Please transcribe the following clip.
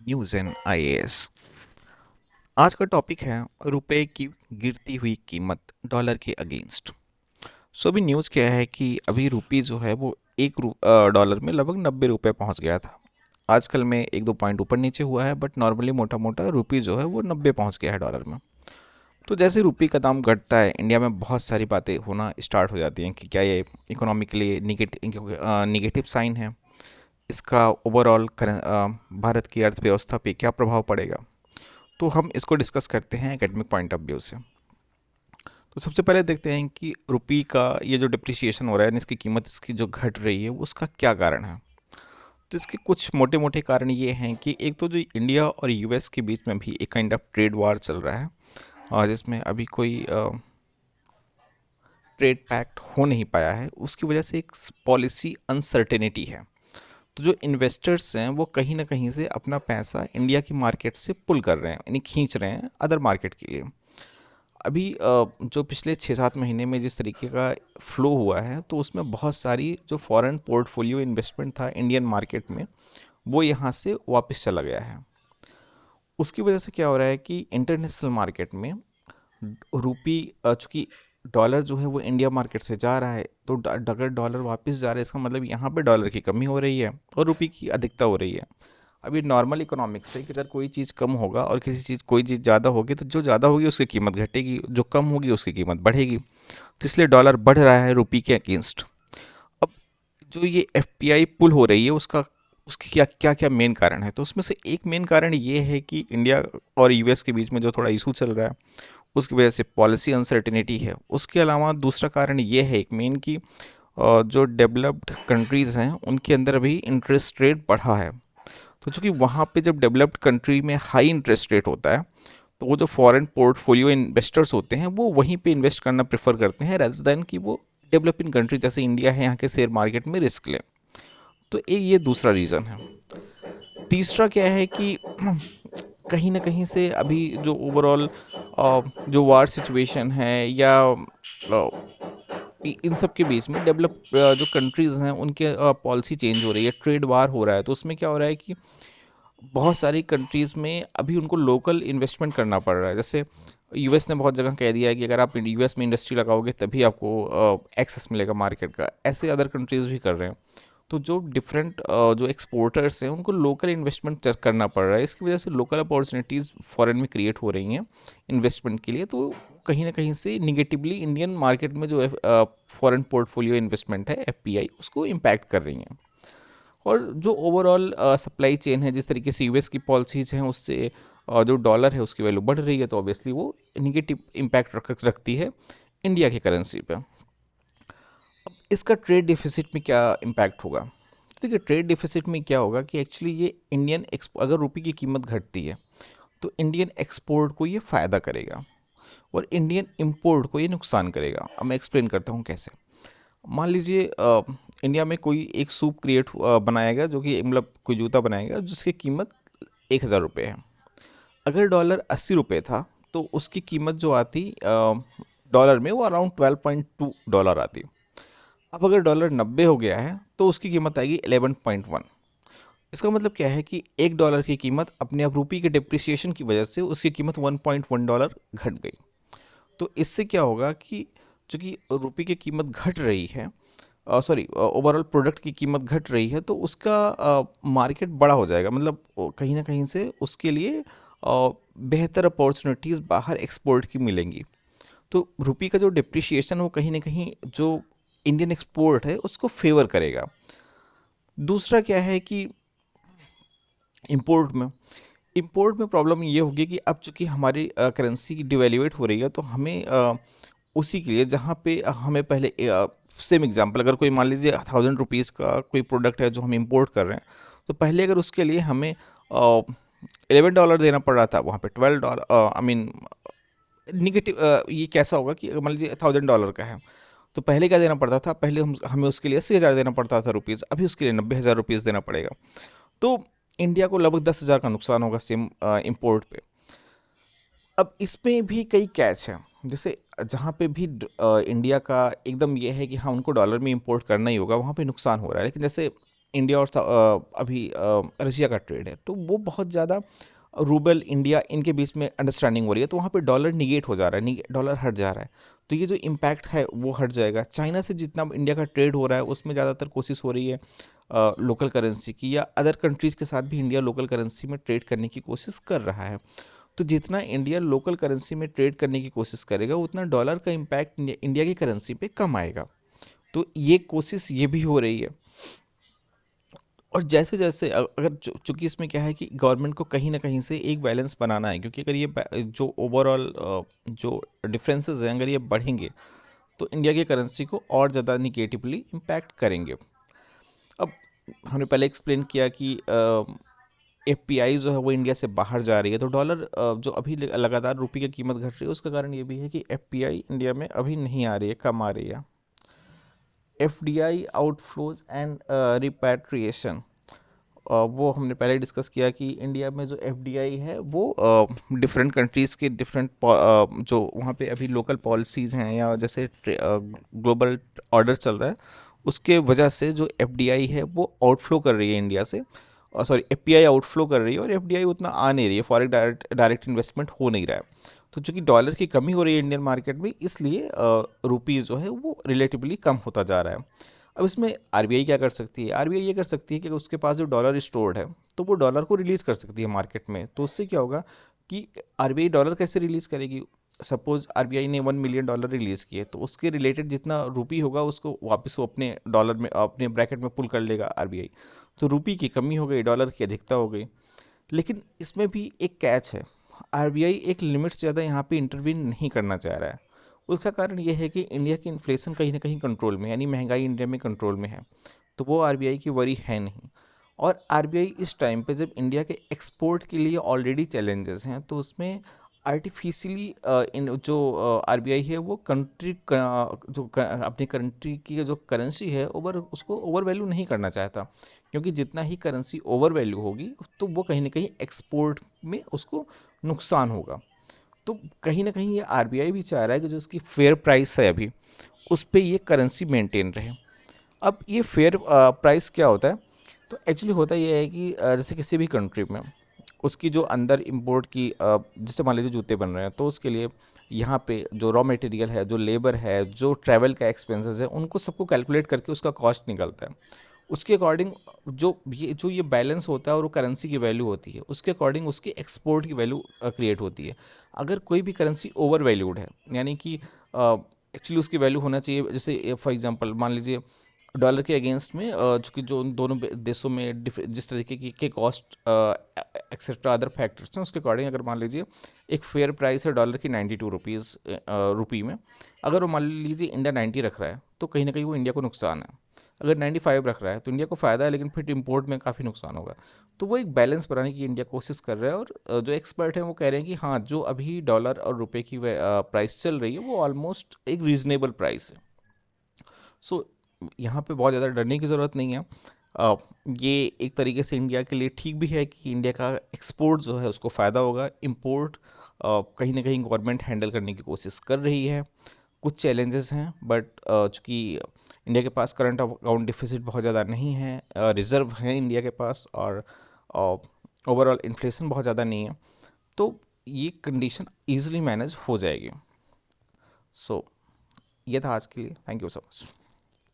News and IAS. आज का topic है रुपए की गिरती हुई कीमत डॉलर के अगेंस्ट। सो अभी न्यूज़ क्या है कि अभी रुपी जो है वो डॉलर में लगभग 90 रुपए पहुंच गया था। आजकल में एक दो पॉइंट ऊपर नीचे हुआ है, बट नॉर्मली मोटा मोटा रुपी जो है वो 90 पहुंच गया है डॉलर में। तो जैसे रुपी का दाम घटता है, इंडिया में बहुत सारी बातें होना स्टार्ट हो जाती हैं कि क्या ये इकोनॉमिकली निगेटिव साइन है, इसका ओवरऑल भारत की अर्थव्यवस्था पे क्या प्रभाव पड़ेगा। तो हम इसको डिस्कस करते हैं एकेडमिक पॉइंट ऑफ व्यू से। तो सबसे पहले देखते हैं कि रुपी का ये जो डिप्रिसिएशन हो रहा है, इसकी कीमत इसकी जो घट रही है, उसका क्या कारण है। तो इसके कुछ मोटे मोटे कारण ये हैं कि एक तो जो इंडिया और यूएस के बीच में भी एक काइंड ऑफ ट्रेड वार चल रहा है, और जिसमें अभी कोई ट्रेड पैक्ट हो नहीं पाया है। उसकी वजह से एक पॉलिसी अनसर्टेनिटी है। तो जो इन्वेस्टर्स हैं वो कहीं ना कहीं से अपना पैसा इंडिया की मार्केट से पुल कर रहे हैं, यानी खींच रहे हैं अदर मार्केट के लिए। अभी जो पिछले 6-7 महीने में जिस तरीके का फ्लो हुआ है, तो उसमें बहुत सारी जो फॉरेन पोर्टफोलियो इन्वेस्टमेंट था इंडियन मार्केट में, वो यहाँ से वापस चला गया है। उसकी वजह से क्या हो रहा है कि इंटरनेशनल मार्केट में रूपी चूँकि डॉलर जो है वो इंडिया मार्केट से जा रहा है, तो अगर डॉलर वापस जा रहा है, इसका मतलब यहाँ पे डॉलर की कमी हो रही है और रुपये की अधिकता हो रही है। अभी नॉर्मल इकोनॉमिक्स है कि अगर कोई चीज़ कम होगा और कोई चीज़ ज़्यादा होगी, तो जो ज़्यादा होगी उसकी कीमत घटेगी, जो कम होगी उसकी कीमत बढ़ेगी। तो इसलिए डॉलर बढ़ रहा है रुपये के अगेंस्ट। अब जो ये एफपीआई पुल हो रही है, उसका उसके क्या क्या क्या मेन कारण है। तो उसमें से एक मेन कारण ये है कि इंडिया और यूएस के बीच में जो थोड़ा इशू चल रहा है, उसकी वजह से पॉलिसी अनसर्टेनिटी है। उसके अलावा दूसरा कारण ये है एक मेन कि जो डेवलप्ड कंट्रीज़ हैं उनके अंदर अभी इंटरेस्ट रेट बढ़ा है। तो चूँकि वहाँ पे जब डेवलप्ड कंट्री में हाई इंटरेस्ट रेट होता है, तो वो जो फॉरेन पोर्टफोलियो इन्वेस्टर्स होते हैं वो वहीं पे इन्वेस्ट करना प्रेफर करते हैं, रेदर देन कि वो डेवलपिंग कंट्री जैसे इंडिया है यहाँ के शेयर मार्केट में रिस्क लें। तो ये दूसरा रीज़न है। तीसरा क्या है कि कहीं ना कहीं से अभी जो ओवरऑल जो वार सिचुएशन है, या इन सब के बीच में डेवलप जो कंट्रीज़ हैं उनके पॉलिसी चेंज हो रही है, ट्रेड वार हो रहा है। तो उसमें क्या हो रहा है कि बहुत सारी कंट्रीज़ में अभी उनको लोकल इन्वेस्टमेंट करना पड़ रहा है। जैसे यूएस ने बहुत जगह कह दिया है कि अगर आप यूएस में इंडस्ट्री लगाओगे तभी आपको एक्सेस मिलेगा मार्केट का। ऐसे अदर कंट्रीज़ भी कर रहे हैं। तो जो डिफरेंट जो एक्सपोर्टर्स हैं उनको लोकल इन्वेस्टमेंट करना पड़ रहा है। इसकी वजह से लोकल अपॉर्चुनिटीज़ फॉरेन में क्रिएट हो रही हैं इन्वेस्टमेंट के लिए। तो कहीं ना कहीं से निगेटिवली इंडियन मार्केट में जो फॉरेन पोर्टफोलियो इन्वेस्टमेंट है एफपीआई, उसको इम्पैक्ट कर रही हैं। और जो ओवरऑल सप्लाई चेन है, जिस तरीके से यूएस की पॉलिसीज़ हैं, उससे जो डॉलर है उसकी वैल्यू बढ़ रही है, तो ऑब्वियसली वो निगेटिव इम्पैक्ट रखती है इंडिया की करेंसी पे। अब इसका ट्रेड डिफिसिट में क्या इम्पैक्ट होगा। तो देखिए, ट्रेड डिफिसिट में क्या होगा कि एक्चुअली ये अगर रुपये की कीमत घटती है, तो इंडियन एक्सपोर्ट को ये फ़ायदा करेगा और इंडियन इंपोर्ट को ये नुकसान करेगा। अब मैं एक्सप्लेन करता हूँ कैसे। मान लीजिए इंडिया में कोई एक सूप बनाएगा, जो कि मतलब कोई जूता बनाएगा जिसकी कीमत 1,000 रुपये है। अगर डॉलर 80 रुपये था, तो उसकी कीमत जो आती डॉलर में, वो अराउंड $12.2 आती। अब अगर डॉलर 90 हो गया है, तो उसकी कीमत आएगी 11.1। इसका मतलब क्या है कि $1 की कीमत अपने आप रुपये के डिप्रिसिएशन की वजह से उसकी कीमत $1.1 घट गई। तो इससे क्या होगा कि चूँकि रुपये की कीमत घट रही है, सॉरी, ओवरऑल प्रोडक्ट की कीमत घट रही है, तो उसका मार्केट बड़ा हो जाएगा। मतलब कहीं ना कहीं से उसके लिए बेहतर अपॉर्चुनिटीज़ बाहर एक्सपोर्ट की मिलेंगी। तो रुपये का जो डिप्रिशिएशन, वो कहीं ना कहीं जो इंडियन एक्सपोर्ट है उसको फेवर करेगा। दूसरा क्या है कि इंपोर्ट में प्रॉब्लम ये होगी कि अब चूंकि हमारी करेंसी डिवेल्यूएट हो रही है, तो हमें उसी के लिए जहाँ पे हमें पहले सेम एग्जांपल, अगर कोई मान लीजिए 1,000 रुपीज़ का कोई प्रोडक्ट है जो हम इंपोर्ट कर रहे हैं, तो पहले अगर उसके लिए हमें $11 देना पड़ रहा था, वहाँ पे $12, आई मीन निगेटिव। ये कैसा होगा कि मान लीजिए $1,000 का है, तो पहले क्या देना पड़ता था, पहले हमें उसके लिए 80,000 देना पड़ता था रुपीज़, अभी उसके लिए 90,000 रुपीज़ देना पड़ेगा। तो इंडिया को लगभग 10,000 का नुकसान होगा सेम इंपोर्ट पे। अब इसमें भी कई कैच हैं। जैसे जहाँ पे भी इंडिया का एकदम ये है कि हाँ, उनको डॉलर में इंपोर्ट करना ही होगा, वहाँ पे नुकसान हो रहा है। लेकिन जैसे इंडिया और अभी रशिया का ट्रेड है, तो वो बहुत ज़्यादा रूबल इंडिया इनके बीच में अंडरस्टैंडिंग हो रही है, तो वहाँ पे डॉलर निगेट हो जा रहा है, डॉलर हट जा रहा है, तो ये जो इम्पैक्ट है वो हट जाएगा। चाइना से जितना इंडिया का ट्रेड हो रहा है उसमें ज़्यादातर कोशिश हो रही है लोकल करेंसी की, या अदर कंट्रीज़ के साथ भी इंडिया लोकल करेंसी में ट्रेड करने की कोशिश कर रहा है। तो जितना इंडिया लोकल करेंसी में ट्रेड करने की कोशिश करेगा उतना डॉलर का इम्पैक्ट इंडिया की करेंसी पे कम आएगा। तो ये कोशिश ये भी हो रही है। और जैसे जैसे अगर चूंकि इसमें क्या है कि गवर्नमेंट को कहीं ना कहीं से एक बैलेंस बनाना है, क्योंकि अगर ये जो ओवरऑल जो डिफरेंसेस हैं अगर ये बढ़ेंगे तो इंडिया की करेंसी को और ज़्यादा निगेटिवली इम्पैक्ट करेंगे। अब हमने पहले एक्सप्लेन किया कि एफपीआई जो है वो इंडिया से बाहर जा रही है, तो डॉलर जो अभी लगातार रुपये की कीमत घट रही है उसका कारण ये भी है कि एफपीआई इंडिया में अभी नहीं आ रही है, कम आ रही है। एफडीआई आउटफ्लोज एंड रिपैट्रिएशन, वो हमने पहले डिस्कस किया कि इंडिया में जो एफडीआई है वो डिफरेंट कंट्रीज़ के डिफरेंट जो वहाँ पे अभी लोकल पॉलिसीज़ हैं या जैसे ग्लोबल ऑर्डर चल रहा है उसके वजह से जो एफडीआई है वो आउटफ्लो कर रही है इंडिया से, और सॉरी एफपीआई आउटफ्लो कर रही है और एफडीआई उतना आ नहीं रही है, फॉरेन डायरेक्ट इन्वेस्टमेंट हो नहीं रहा है। तो चूंकि डॉलर की कमी हो रही है इंडियन मार्केट में, इसलिए रुपीज़ जो है वो रिलेटिवली कम होता जा रहा है। अब इसमें आरबीआई क्या कर सकती है? आरबीआई ये कर सकती है कि उसके पास जो डॉलर स्टोर्ड है तो वो डॉलर को रिलीज़ कर सकती है मार्केट में। तो उससे क्या होगा कि आरबीआई डॉलर कैसे रिलीज़ करेगी? सपोज आरबीआई ने $1 मिलियन रिलीज़ किए तो उसके रिलेटेड जितना रुपी होगा उसको वापस वो अपने डॉलर में अपने ब्रैकेट में पुल कर लेगा आरबीआई। तो रुपी की कमी हो गई, डॉलर की अधिकता हो गई। लेकिन इसमें भी एक कैच है, आरबीआई एक लिमिट से ज़्यादा यहाँ पे इंटरवीन नहीं करना चाह रहा है। उसका कारण ये है कि इंडिया की इन्फ्लेशन कहीं ना कहीं कंट्रोल में, यानी महंगाई इंडिया में कंट्रोल में है, तो वो आरबीआई की वरी है नहीं। और आरबीआई इस टाइम पे जब इंडिया के एक्सपोर्ट के लिए ऑलरेडी चैलेंजेस हैं तो उसमें आर्टिफिशियली इन जो आरबीआई है वो अपनी कंट्री की जो करेंसी है उसको ओवर वैल्यू नहीं करना चाहता, क्योंकि जितना ही करेंसी ओवर वैल्यू होगी तो वो कहीं ना कहीं एक्सपोर्ट में उसको नुकसान होगा। तो कहीं ना कहीं ये आरबीआई भी चाह रहा है कि जो उसकी फेयर प्राइस है अभी उस पर ये करेंसी मेंटेन रहे। अब ये फेयर प्राइस क्या होता है? तो एक्चुअली होता ये है कि जैसे किसी भी कंट्री में उसकी जो अंदर इंपोर्ट की जैसे मान लीजिए जूते बन रहे हैं तो उसके लिए यहाँ पे जो रॉ मटेरियल है, जो लेबर है, जो ट्रैवल का एक्सपेंसेस है, उनको सबको कैलकुलेट करके उसका कॉस्ट निकलता है। उसके अकॉर्डिंग जो ये बैलेंस होता है और वो करेंसी की वैल्यू होती है उसके अकॉर्डिंग उसकी एक्सपोर्ट की वैल्यू क्रिएट होती है। अगर कोई भी करेंसी ओवर वैल्यूड है, यानी कि एक्चुअली उसकी वैल्यू होना चाहिए, जैसे फॉर एग्जांपल मान लीजिए डॉलर के अगेंस्ट में चूँकि जो उन दोनों देशों में जिस तरीके के कॉस्ट एक्सेट्रा अदर फैक्टर्स हैं उसके अकॉर्डिंग अगर मान लीजिए एक फेयर प्राइस है डॉलर की 92 रुपीज़ रुपी में, अगर वो मान लीजिए इंडिया 90 रख रहा है तो कहीं ना कहीं वो इंडिया को नुकसान है। अगर 95 रख रहा है तो इंडिया को फ़ायदा है, लेकिन फिर इम्पोर्ट में काफ़ी नुकसान होगा। तो वो एक बैलेंस बनाने की इंडिया कोशिश कर रहा है, और जो एक्सपर्ट हैं वो कह रहे हैं कि हाँ जो अभी डॉलर और रुपए की प्राइस चल रही है वो ऑलमोस्ट एक रीज़नेबल प्राइस है। सो यहाँ पे बहुत ज़्यादा डरने की ज़रूरत नहीं है। ये एक तरीके से इंडिया के लिए ठीक भी है कि इंडिया का एक्सपोर्ट जो है उसको फ़ायदा होगा। इंपोर्ट कहीं ना कहीं गवर्नमेंट हैंडल करने की कोशिश कर रही है। कुछ चैलेंजेस हैं बट चूँकि इंडिया के पास करंट अकाउंट डिफिसिट बहुत ज़्यादा नहीं है, रिज़र्व है इंडिया के पास, और ओवरऑल इन्फ्लेशन बहुत ज़्यादा नहीं है, तो ये कंडीशन ईजिली मैनेज हो जाएगी। सो ये था आज के लिए। Thank you so much.